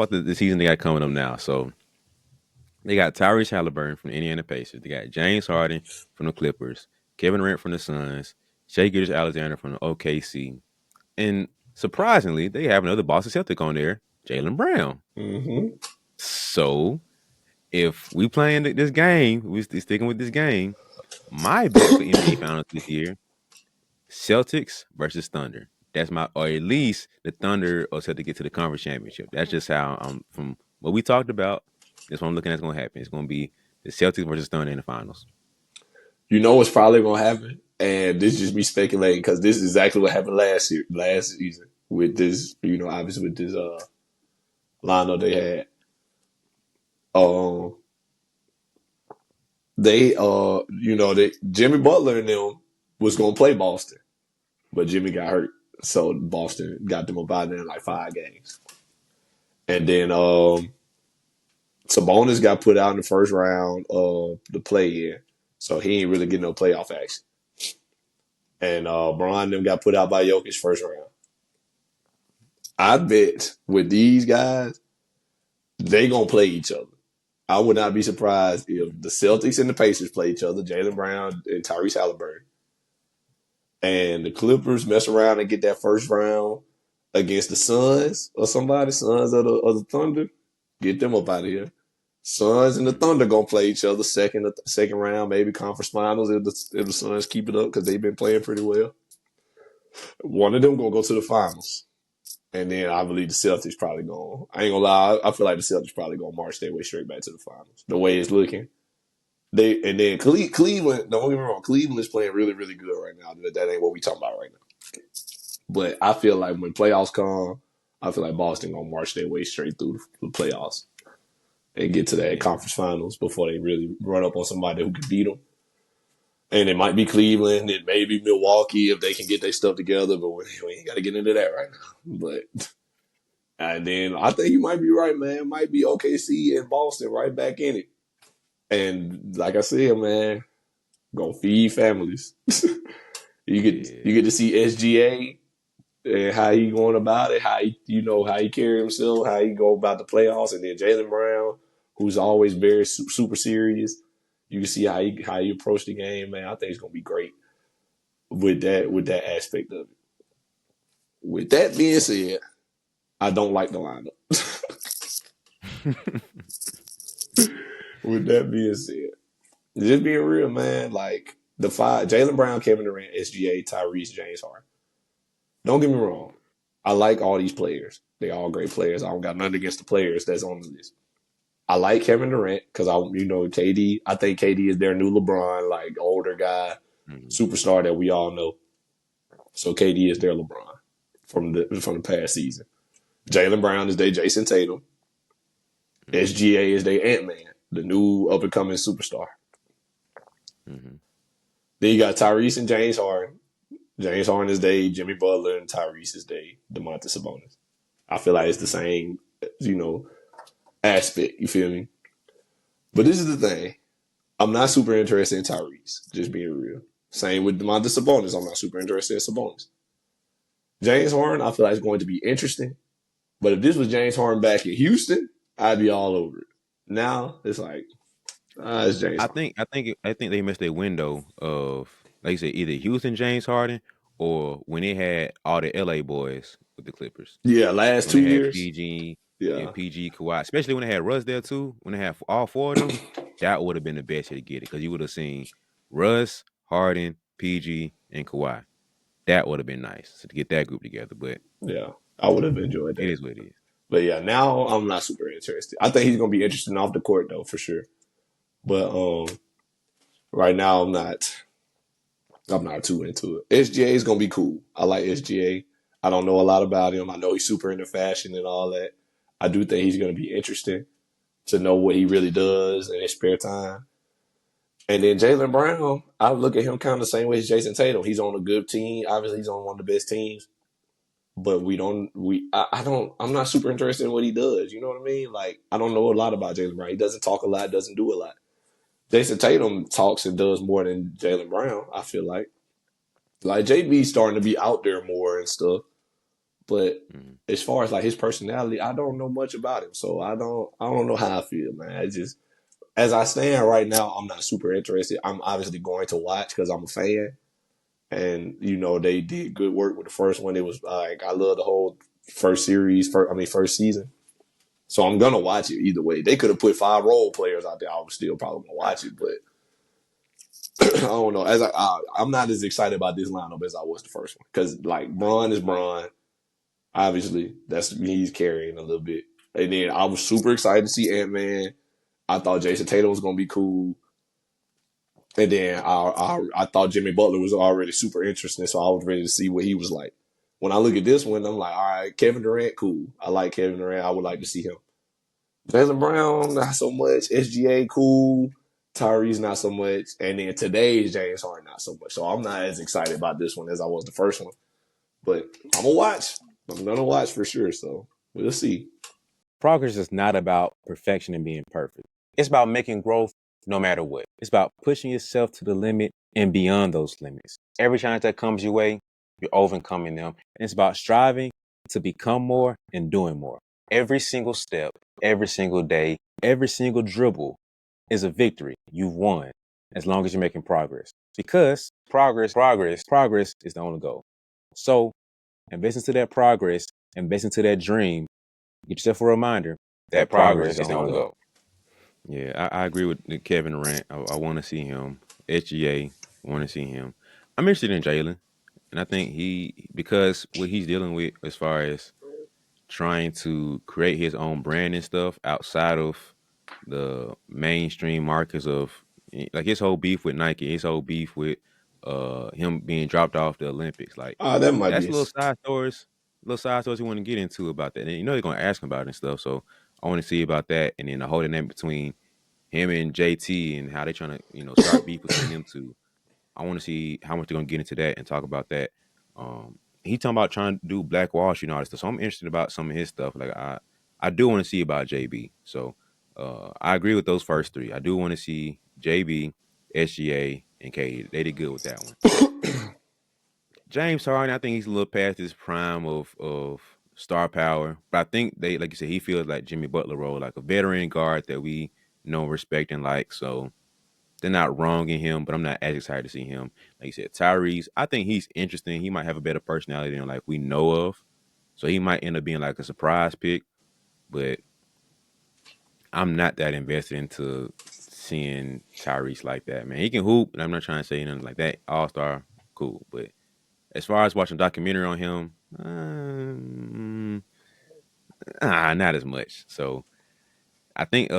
about the season they got coming up now. So they got Tyrese Halliburton from the Indiana Pacers. They got James Harden from the Clippers, Kevin Durant from the Suns, Shai Gilgeous-Alexander from the OKC, and surprisingly, they have another Boston Celtic on there, Jaylen Brown. Mm-hmm. So if we playing this game, we sticking with this game. My bet for NBA Finals this year: Celtics versus Thunder. That's my, or at least the Thunder or set to get to the conference championship. That's just how I'm from what we talked about. That's what I'm looking at. Is going to happen. It's going to be the Celtics versus Thunder in the finals. You know what's probably gonna happen, and this is just me speculating because this is exactly what happened last season with this. Obviously with this lineup they had. Um, they Jimmy Butler and them was gonna play Boston, but Jimmy got hurt, so Boston got them about in like 5 games, and then Sabonis got put out in the first round of the play-in, so he ain't really getting no playoff action. And Bron and them got put out by Jokic first round. I bet with these guys, they gonna play each other. I would not be surprised if the Celtics and the Pacers play each other, Jaylen Brown and Tyrese Halliburton, and the Clippers mess around and get that first round against the Suns or somebody, Suns of the Thunder, get them up out of here. Suns and the Thunder gonna play each other second round, maybe conference finals if the Suns keep it up because they've been playing pretty well. One of them gonna go to the finals. And then I believe the Celtics probably going. I ain't gonna lie. I feel like the Celtics probably gonna march their way straight back to the finals. The way it's looking, and then Cleveland. Don't get me wrong. Cleveland is playing really, really good right now. That ain't what we talking about right now. But I feel like when playoffs come, I feel like Boston gonna march their way straight through the playoffs and get to that conference finals before they really run up on somebody who can beat them. And it might be Cleveland, it may be Milwaukee if they can get their stuff together, but we ain't got to get into that right now. But and then I think you might be right, man. It might be OKC and Boston right back in it. And like I said, man, gonna feed families. you get to see SGA and how he going about it, how he carry himself, how he go about the playoffs, and then Jaylen Brown, who's always very super serious. You can see how he approach the game, man. I think it's gonna be great with that aspect of it. With that being said, I don't like the lineup. With that being said, just being real, man. Like the five: Jaylen Brown, Kevin Durant, SGA, Tyrese, James Harden. Don't get me wrong. I like all these players. They all great players. I don't got nothing against the players that's on the list. I like Kevin Durant because KD. I think KD is their new LeBron, like older guy, superstar that we all know. So KD is their LeBron from the past season. Jaylen Brown is their Jason Tatum. SGA is their Ant-Man, the new up and coming superstar. Mm-hmm. Then you got Tyrese and James Harden. James Harden is their Jimmy Butler, and Tyrese is their DeMontis Sabonis. I feel like it's the same, aspect, you feel me? But this is the thing. I'm not super interested in Tyrese, just being real. Same with DeMontis Sabonis. I'm not super interested in Sabonis. James Harden, I feel like it's going to be interesting. But if this was James Harden back in Houston, I'd be all over it. Now it's like, it's James Harden. I think they missed their window of, like you said, either Houston James Harden or when they had all the LA boys with the Clippers. Yeah, last when 2 they had years. PG, Yeah. PG, Kawhi, especially when they had Russ there too. When they had all four of them, that would have been the best year to get it because you would have seen Russ, Harden, PG, and Kawhi. That would have been nice to get that group together. But yeah, I would have enjoyed that. It is what it is. But yeah, now I'm not super interested. I think he's gonna be interesting off the court though, for sure. But right now I'm not too into it. SGA is gonna be cool. I like SGA. I don't know a lot about him. I know he's super into fashion and all that. I do think he's gonna be interesting to know what he really does in his spare time. And then Jaylen Brown, I look at him kind of the same way as Jason Tatum. He's on a good team. Obviously, he's on one of the best teams. But I'm not super interested in what he does. You know what I mean? Like, I don't know a lot about Jaylen Brown. He doesn't talk a lot, doesn't do a lot. Jason Tatum talks and does more than Jaylen Brown, I feel like. Like, JB's starting to be out there more and stuff. But Mhm. as far as like his personality, I don't know much about him, so I don't know how I feel, man. It's just as I stand right now, I'm not super interested. I'm obviously going to watch because I'm a fan, and they did good work with the first one. It was like I love the whole first series, first season. So I'm gonna watch it either way. They could have put 5 role players out there. I was still probably gonna watch it, but I don't know. I'm not as excited about this lineup as I was the first one because like Braun is Braun. Obviously, that's he's carrying a little bit. And then I was super excited to see Ant-Man. I thought Jason Tatum was gonna be cool. And then I thought Jimmy Butler was already super interesting, so I was ready to see what he was like. When I look at this one, I'm like, all right, Kevin Durant, cool. I like Kevin Durant. I would like to see him. Jaylen Brown, not so much. SGA, cool. Tyrese, not so much. And then today's James Harden, not so much. So I'm not as excited about this one as I was the first one. But I'm gonna watch. I'm gonna watch for sure. So we'll see. Progress is not about perfection and being perfect. It's about making growth no matter what. It's about pushing yourself to the limit and beyond those limits. Every challenge that comes your way, you're overcoming them. And it's about striving to become more and doing more. Every single step, every single day, every single dribble is a victory. You've won as long as you're making progress. Because progress is the only goal. So invest into that progress, invest into that dream. Get yourself a reminder that That progress progress is is the the only only goal. goal. Yeah, I agree with Kevin Durant. I want to see him. SGA, want to see him. I'm interested in Jalen, and I think because what he's dealing with as far as trying to create his own brand and stuff outside of the mainstream markets of like his whole beef with Nike, his whole beef with him being dropped off the Olympics. Like That might that's be. little side stories you want to get into about that. And they're gonna ask him about it and stuff. So I want to see about that, and then the whole dynamic between him and JT and how they trying to start beef between them two. I want to see how much they're gonna get into that and talk about that. He talking about trying to do Black Wall Street and all this stuff. So I'm interested about some of his stuff. Like I do want to see about JB. So I agree with those first three. I do want to see JB, SGA, and KD. They did good with that one. James Harden, I think he's a little past his prime of star power, but I think they, like you said, he feels like Jimmy Butler role, like a veteran guard that we know, respect, and like. So they're not wrong in him, but I'm not as excited to see him. Like you said, Tyrese, I think he's interesting. He might have a better personality than like we know of, so he might end up being like a surprise pick. But I'm not that invested into seeing Tyrese like that, man. He can hoop, and I'm not trying to say anything like that. All star, cool, but as far as watching a documentary on him, not as much. So I think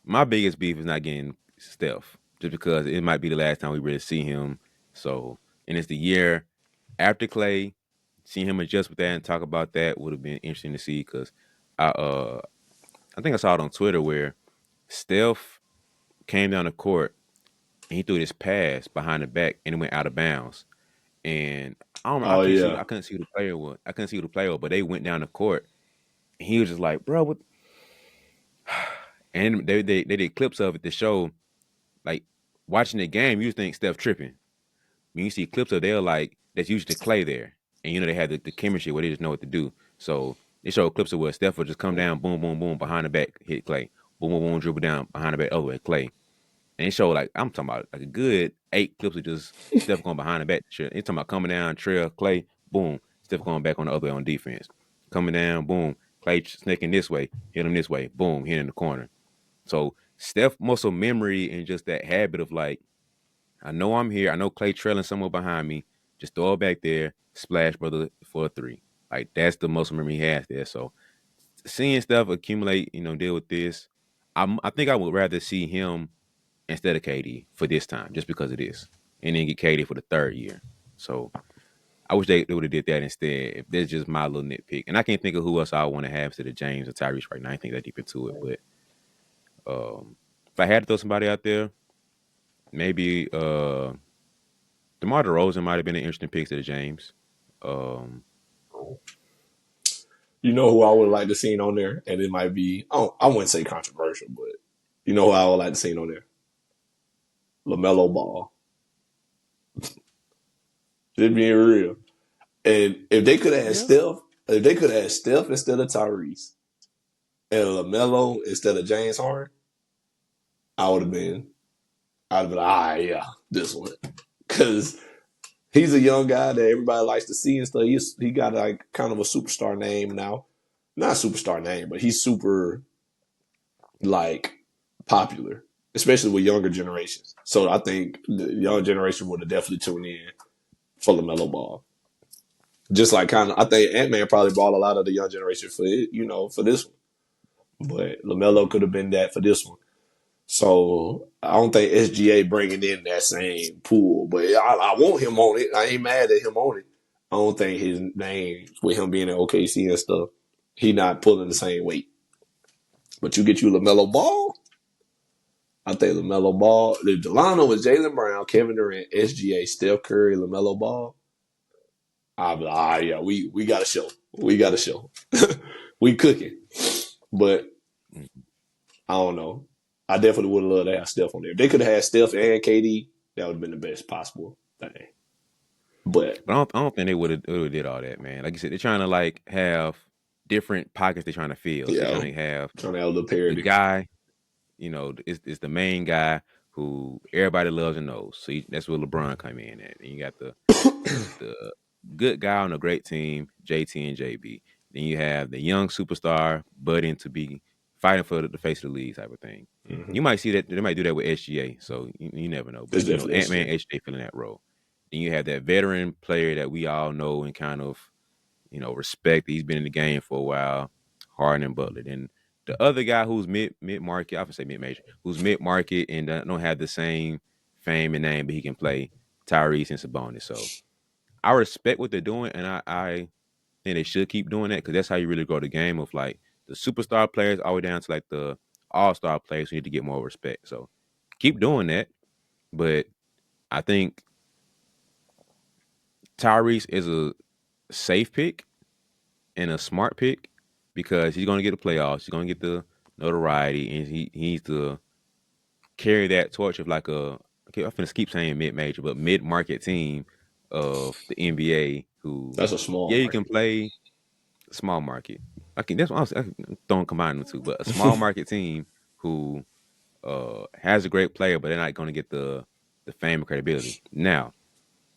my biggest beef is not getting Steph, just because it might be the last time we really see him. So and it's the year after Clay. Seeing him adjust with that and talk about that would have been interesting to see because I think I saw it on Twitter where Steph came down the court and he threw this pass behind the back and it went out of bounds. And I don't remember, Oh yeah. I couldn't see who the player was. I couldn't see who the player was, but they went down the court and he was just like, bro, what? And they did clips of it to show like watching the game, you think Steph tripping. When you see clips of they're like that's usually Clay there. And they have the chemistry where they just know what to do. So they show clips of where Steph will just come down, boom, boom, boom, behind the back, hit Clay. Boom, boom, boom, dribble down behind the back, over at Clay. And they show like I'm talking about like a good 8 clips of just Steph going behind the back. Shit. They talking about coming down, trail, Clay, boom, Steph going back on the other way on defense. Coming down, boom, Clay snaking this way, hit him this way, boom, hit in the corner. So Steph muscle memory and just that habit of like, I know I'm here. I know Clay trailing somewhere behind me. Just throw it back there, splash brother for a three. Like that's the muscle memory he has there. So seeing Steph accumulate, deal with this, I think I would rather see him instead of KD for this time, just because it is, and then get KD for the third year. So I wish they would have did that instead. If that's just my little nitpick, and I can't think of who else I want to have instead of James or Tyrese right now. I think that deep into it, but if I had to throw somebody out there, maybe DeMar DeRozan might have been an interesting pick to the James. Um, You know who I would like to see on there, and it might be I wouldn't say controversial, but you know who I would like to see on there? LaMelo Ball. Just being real. And if they could have had Yeah. Steph, if they could have had Steph instead of Tyrese and LaMelo instead of James Harden, I would have been, I'd have been like, yeah, this one. Because he's a young guy that everybody likes to see and stuff. He got like kind of a superstar name now. Not superstar name, but he's super like popular, especially with younger generations. So I think the young generation would have definitely tuned in for LaMelo Ball. Just like kind of, I think Ant Man probably brought a lot of the young generation for it, for this one. But LaMelo Mhm. could have been that for this one. So I don't think SGA bringing in that same pool, but I want him on it. I ain't mad at him on it. I don't think his name with him being in OKC and stuff, he not pulling the same weight. But you get you Lamelo Ball, I think Lamelo Ball. If Delano was Jalen Brown, Kevin Durant, SGA, Steph Curry, Lamelo Ball, I'd be like, yeah, we got a show. We got a show. We cooking. But Mhm. I don't know. I definitely would have loved to have Steph on there. If they could have had Steph and KD, that would have been the best possible thing. But But I don't think they would have did all that, man. Like you said, they're trying to like have different pockets they're trying to fill. So they're yeah, trying to have trying to have a little the parody. guy, is the main guy who everybody loves and knows. So that's where LeBron come in at. And you got the good guy on a great team, JT and JB. Then you have the young superstar budding to be fighting for the face of the league type of thing. Mm-hmm. You might see that they might do that with SGA, so you never know. It's But definitely Ant Man, SJ. SGA filling that role. Then you have that veteran player that we all know and kind of respect. He's been in the game for a while, Harden and Butler. And the other guy who's mid market, I would say mid major, who's mid market and don't have the same fame and name, but he can play Tyrese and Sabonis. So I respect what they're doing, and I think they should keep doing that because that's how you really grow the game of like the superstar players all the way down to like the all-star players who need to get more respect. So keep doing that, but I think Tyrese is a safe pick and a smart pick because he's going to get the playoffs, he's going to get the notoriety, and he needs to carry that torch of like okay, I'm finna keep saying mid-major, but mid-market team of the NBA who, That's a small yeah, you can market. play small market. Okay, that's what I'm throwing combine the two, but a small market team who has a great player, but they're not going to get the fame and credibility. Now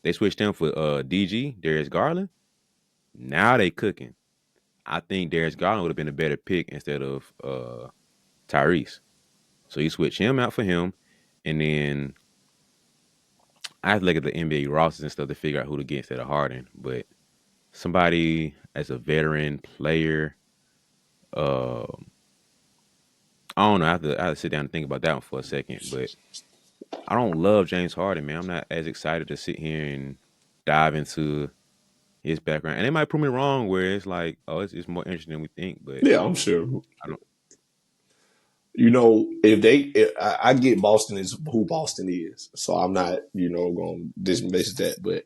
they switched him for DG Darius Garland. Now they cooking. I think Darius Garland would have been a better pick instead of Tyrese. So you switch him out for him, and then I have to look at the NBA rosters and stuff to figure out who to get instead of Harden. But somebody as a veteran player, uh, I don't know. I have to sit down and think about that one for a second. But I don't love James Harden, man. I'm not as excited to sit here and dive into his background. And they might prove me wrong where it's like, oh, it's more interesting than we think. But Yeah, I'm sure. I don't. If I get Boston is who Boston is, so I'm not, going to dismiss that. But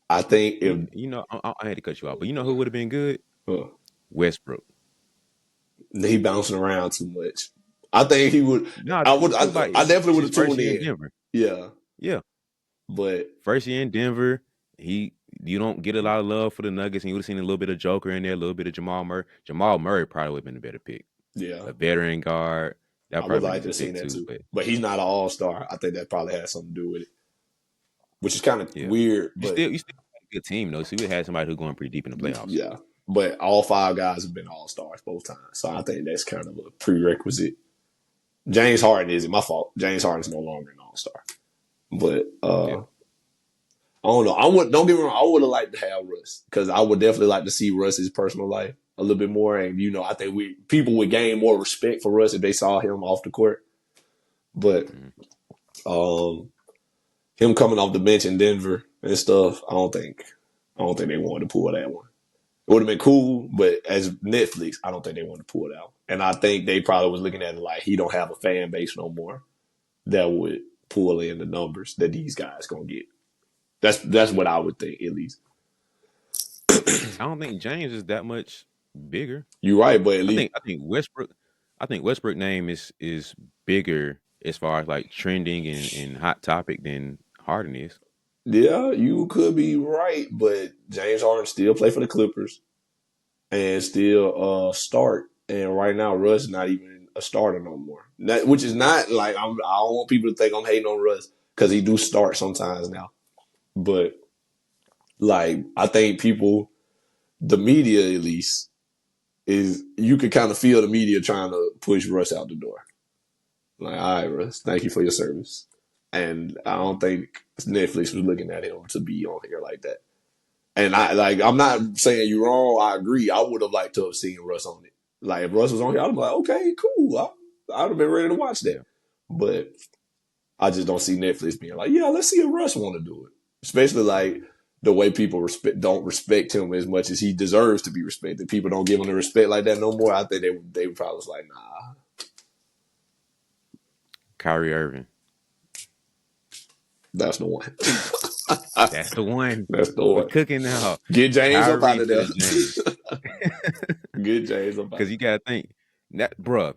I think if I had to cut you off, but you know who would have been good? uh, Westbrook. he bouncing around too much, I think he would. No, I would. think about I it. definitely It's would his have first tuned year in in. Denver. Yeah, Yeah, but first year in Denver. He You don't get a lot of love for the Nuggets, and you would have seen a little bit of Joker in there, a little bit of Jamal Murray. Jamal Murray probably would have been a better pick. yeah, A veteran guard that I would probably been like a to have good seen pick that too. too. But But he's not an all star. I think that probably has something to do with it, which is kind of yeah, weird. you But still had a good team though. So you would have had somebody who's going pretty deep in the playoffs. yeah, but all five guys have been all stars both times, so I think that's kind of a prerequisite. James Harden isn't my fault. James Harden's no longer an all star. But Yeah, I don't know. I would Don't get me wrong. I would have liked to have Russ because I would definitely like to see Russ's personal life a little bit more. And I think people would gain more respect for Russ if they saw him off the court. But mhm. um, him coming off the bench in Denver and stuff, I don't think they wanted to pull that one. It would have been cool, but as Netflix, I don't think they wanted to pull it out. And I think they probably was looking at it like he don't have a fan base no more that would pull in the numbers that these guys gonna get. That's what I would think at least. I don't think James is that much bigger. You're right, but at I least think I think Westbrook. I think Westbrook name is bigger as far as like trending and hot topic than Harden is. Yeah, you could be right, but James Harden still play for the Clippers and still start. And right now, Russ is not even a starter no more. Which is not like I don't want people to think I'm hating on Russ because he do start sometimes now. But like I think people, the media at least, is you could kind of feel the media trying to push Russ out the door. Like, all right, Russ, thank you for your service. And I don't think Netflix was looking at him to be on here like that. And I'm not saying you're wrong. I agree. I would have liked to have seen Russ on it. Like if Russ was on here, I'd be like, okay, cool. I'd have been ready to watch that. Yeah. But I just don't see Netflix being like, yeah, let's see if Russ want to do it. Especially like the way people don't respect him as much as he deserves to be respected. People don't give him the respect like that no more. I think they probably was like, nah, Kyrie Irving. that's the one. That's the one. That's the We one. cooking now. Get James up out Kyrie of to there. the James. Get James up out Because of you there. gotta think that, bruh.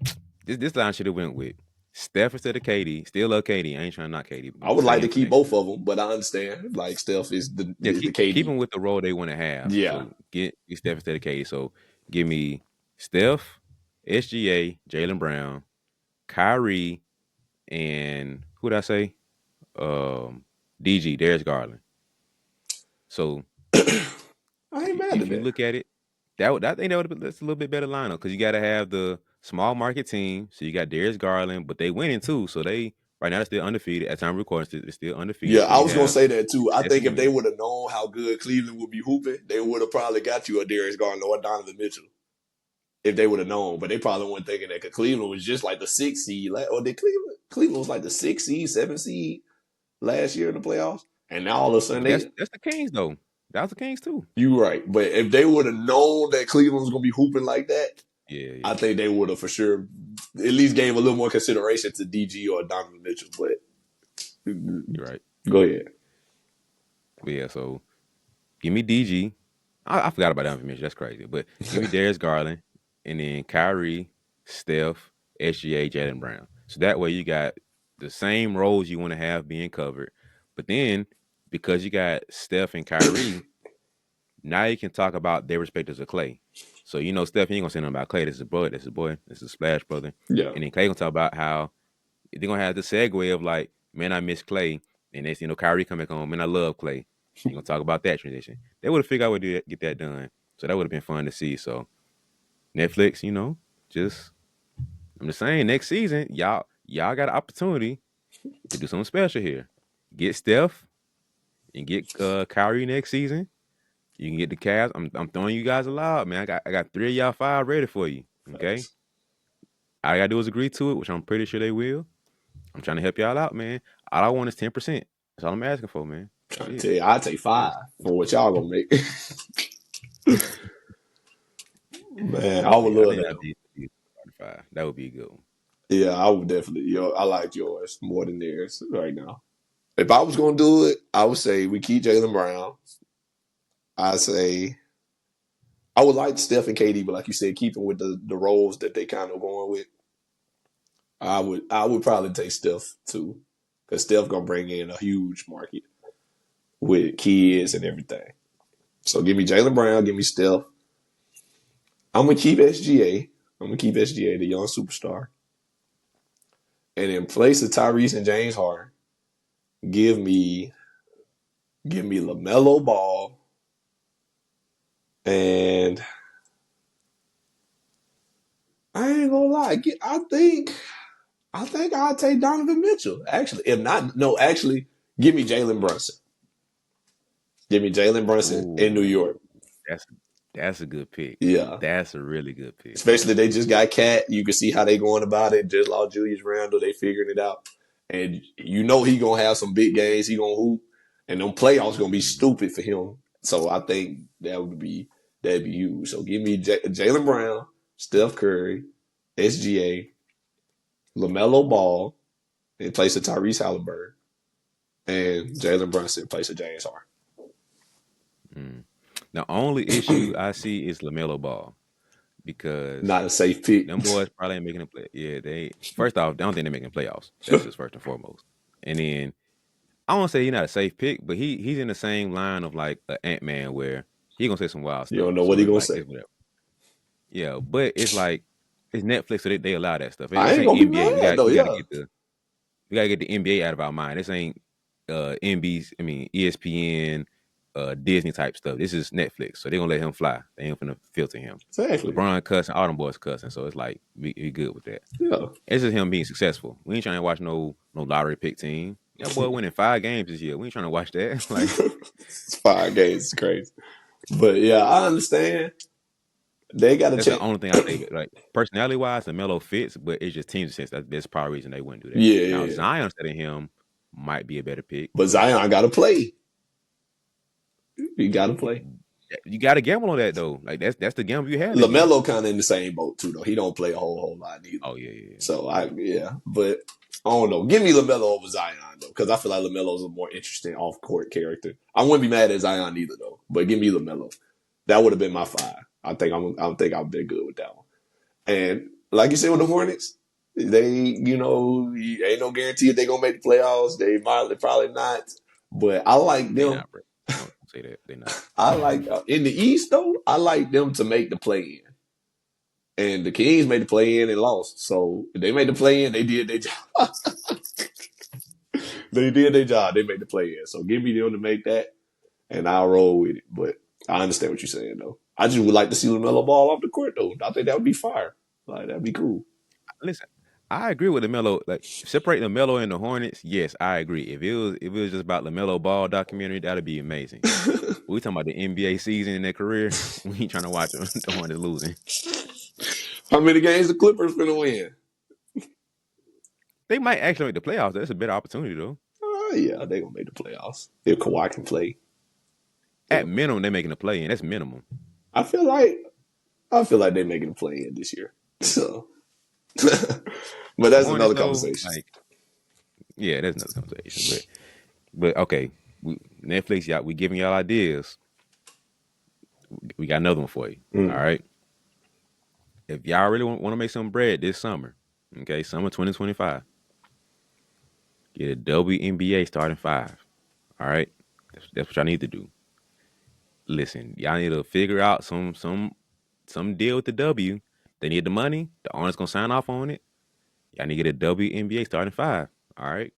This line should have went with Steph instead of KD. Still love KD. I ain't trying to knock KD. I I'm would just like to saying for keep next both year. of them, but I understand like Steph is Yeah, the keep KD. them with the role they want to have. Yeah, So get Steph instead of KD. So give me Steph, SGA, Jalen Brown, Kyrie, and who did I say? DG, Darius Garland. So I if ain't you mad if at you that. look at it, I think that would have been that's a little bit better lineup because you got to have the small market team. So you got Darius Garland, but they winning too. So they right now they're still undefeated. At time of recording, they're still Yeah, undefeated. So I you was gonna have say that too. I that's think if they win. would have known how good Cleveland would be hooping, they would have probably got you a Darius Garland or a Donovan Mitchell if they would have known. But they probably weren't thinking that because Cleveland was just like the sixth seed. Or did Cleveland was like the sixth seed, seventh seed last year in the playoffs, and now all of a sudden But they. that's the Kings though. That was the Kings too. You right, but if they would have known that Cleveland was gonna be hooping like that, Yeah, I yeah, think they would have for sure at least gave a little more consideration to DG or Donovan Mitchell. But you're right. go ahead. But yeah, so give me DG. I forgot about Donovan Mitchell. That's crazy. But give me Darius Garland, and then Kyrie, Steph, SGA, Jalen Brown. So that way you got the same roles you want to have being covered. But then because you got Steph and Kyrie, now you can talk about their respectives of Clay. So you know Steph, you ain't gonna say nothing about Clay. This is a boy. This is a boy. This is a splash brother. Yeah, And then Clay gonna talk about how they're gonna have the segue of like, man, I miss Clay. And they Kyrie coming home, man, I love Clay. You're gonna talk about that transition. They would have figured out a way to get that done. So that would have been fun to see. So Netflix, just I'm just saying, next season, y'all got an opportunity to do something special here. Get Steph and get Kyrie next season. You can get the Cavs. I'm throwing you guys a lob, man. I got three of y'all five ready for you. Okay. facts. All I gotta do is agree to it, which I'm pretty sure they will. I'm trying to help y'all out, man. All I want is 10%. That's all I'm asking for, man. That's Trying to it. tell you, I take five Just for what y'all gonna make. Man, I would I love think that that'd though. be 5. That would be a good one. Yeah, I would definitely. I like yours more than theirs right now. If I was gonna do it, I would say we keep Jalen Brown. I say I would like Steph and KD, but like you said, keeping with the roles that they kind of going with. I would probably take Steph too, because Steph gonna bring in a huge market with kids and everything. So give me Jalen Brown, give me Steph. I'm gonna keep SGA. I'm gonna keep SGA, the young superstar, and in place of Tyrese and James Harden, give me Lamelo Ball, and I ain't gonna lie, I think I'll take Donovan Mitchell. Actually, if not, no, actually, give me Jalen Brunson. Give me Jalen Brunson in New Oh, York. that's that's a good pick. Yeah. That's a really good pick. Especially they just got Cat. You can see how they going about it. Just lost Julius Randle. They figuring it out. And you know he gonna have some big games. He gonna hoop. And them playoffs gonna be stupid for him. So I think that'd be huge. So give me Jalen Brown, Steph Curry, SGA, LaMelo Ball in place of Tyrese Halliburton, and Jalen Brunson in place of James Harden. Mm. The only issue I see is Lamelo Ball because Not a safe pick. them boys probably ain't making a play. Yeah, they first off, I don't think they're making playoffs. That's just first and foremost. And then I won't say he's not a safe pick, but he's in the same line of like an Ant-Man where he gonna say some wild You don't stuff. know what So he it's gonna like say. it's whatever. Yeah, but it's like it's Netflix, so they allow that stuff. I This ain't ain't gonna be NBA. We mad got though. we got to Yeah, get the NBA out of our mind. This ain't NB's. I mean ESPN, Disny type stuff. This is Netflix, so they gonna let him fly. They ain't gonna filter him. exactly. LeBron cussing, all them boys cussing, so it's like we good with that. Yeah, It's just him being successful. We ain't trying to watch no lottery pick team. That boy winning 5 games this year. We ain't trying to watch that. Like it's 5 games. It's crazy. But yeah, I understand. They got to that's the check. only thing I say. Like personality wise, the Melo fits, but it's just team sense. That's probably the reason they wouldn't do that. Yeah, Now yeah, yeah. Zion instead of him might be a better pick, But but Zion got to play. He got to play. you got to gamble on that though. Like that's the gamble you have this year. LaMelo kind of in the same boat too, though. He don't play a whole lot either. Oh yeah. So but I don't know. Give me LaMelo over Zion though, because I feel like LaMelo's a more interesting off court character. I wouldn't be mad at Zion either though, but give me LaMelo. That would have been my 5. I think I've been good with that one. And like you said with the Hornets, they ain't no guarantee if they gonna make the playoffs. They probably not. But I like They them. not, bro. Don't say that. They not. I like in the East though. I like them to make the play in. And the Kings made the play in and lost. So they made the play in. They did their job. They did their job. They made the play in. So give me them to make that, and I'll roll with it. But I understand what you're saying though. I just would like to see LaMelo Ball off the court though. I think that would be fire. Like that'd be cool. Listen, I agree with LaMelo. Like separate LaMelo and the Hornets. Yes, I agree. If it was just about LaMelo Ball documentary, that'd be amazing. We talking about the NBA season in their career. We ain't trying to watch them, the Hornets losing. How many games the Clippers gonna win? They might actually make the playoffs. That's a better opportunity though. Yeah, they gonna make the playoffs if Kawhi can play. They At gonna, minimum, they're making a play in. That's minimum. I feel like they're making the play in this year. So, but The that's Hornets another though, conversation. like yeah, that's another conversation. But okay, Netflix, y'all, we giving y'all ideas. We got another one for you. All Mm, right. If y'all really want to make some bread this summer, okay, summer 2025, get a WNBA starting 5. All right. That's what y'all need to do. Listen, y'all need to figure out some deal with the W. They need the money. The owner's gonna sign off on it. Y'all need to get a WNBA starting 5. All right.